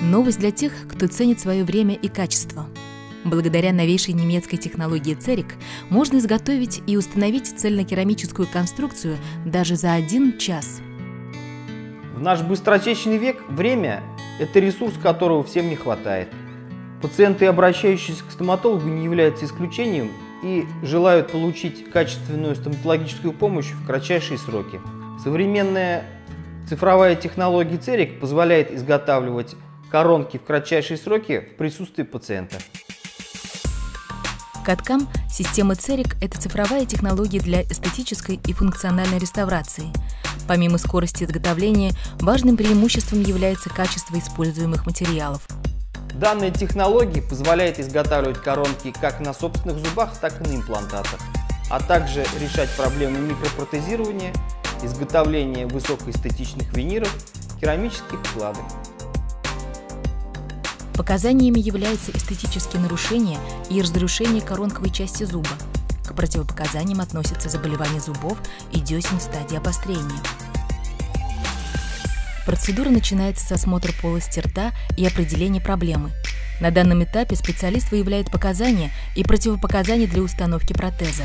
Новость для тех, кто ценит свое время и качество. Благодаря новейшей немецкой технологии CEREC можно изготовить и установить цельнокерамическую конструкцию даже за 1 час. В наш быстротечный век время – это ресурс, которого всем не хватает. Пациенты, обращающиеся к стоматологу, не являются исключением и желают получить качественную стоматологическую помощь в кратчайшие сроки. Современная цифровая технология CEREC позволяет изготавливать коронки в кратчайшие сроки в присутствии пациента. CAD/CAM системы CEREC – это цифровая технология для эстетической и функциональной реставрации. Помимо скорости изготовления, важным преимуществом является качество используемых материалов. Данная технология позволяет изготавливать коронки как на собственных зубах, так и на имплантатах, а также решать проблемы микропротезирования, изготовления высокоэстетичных виниров, керамических вкладок. Показаниями являются эстетические нарушения и разрушение коронковой части зуба. К противопоказаниям относятся заболевания зубов и десен в стадии обострения. Процедура начинается с осмотра полости рта и определения проблемы. На данном этапе специалист выявляет показания и противопоказания для установки протеза.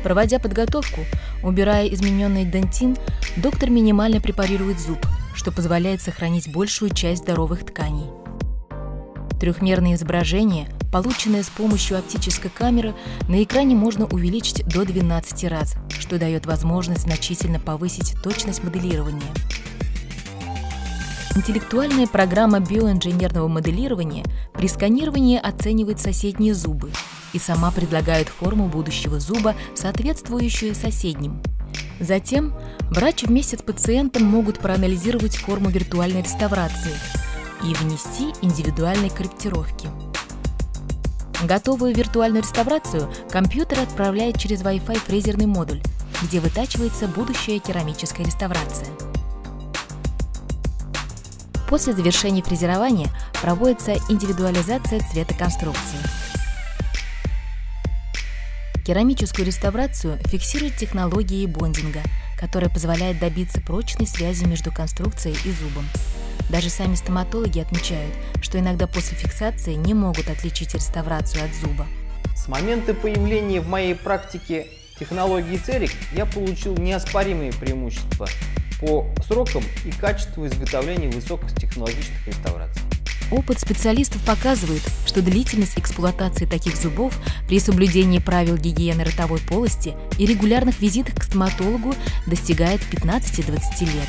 Проводя подготовку, убирая измененный дентин, доктор минимально препарирует зуб, что позволяет сохранить большую часть здоровых тканей. Трехмерное изображение, полученное с помощью оптической камеры, на экране можно увеличить до 12 раз, что дает возможность значительно повысить точность моделирования. Интеллектуальная программа биоинженерного моделирования при сканировании оценивает соседние зубы и сама предлагает форму будущего зуба, соответствующую соседним. Затем врач вместе с пациентом могут проанализировать форму виртуальной реставрации и внести индивидуальные корректировки. Готовую виртуальную реставрацию компьютер отправляет через Wi-Fi фрезерный модуль, где вытачивается будущая керамическая реставрация. После завершения фрезерования проводится индивидуализация цвета конструкции. Керамическую реставрацию фиксирует технологией бондинга, которая позволяет добиться прочной связи между конструкцией и зубом. Даже сами стоматологи отмечают, что иногда после фиксации не могут отличить реставрацию от зуба. С момента появления в моей практике технологии CEREC я получил неоспоримые преимущества по срокам и качеству изготовления высокотехнологичных реставраций. Опыт специалистов показывает, что длительность эксплуатации таких зубов при соблюдении правил гигиены ротовой полости и регулярных визитах к стоматологу достигает 15-20 лет.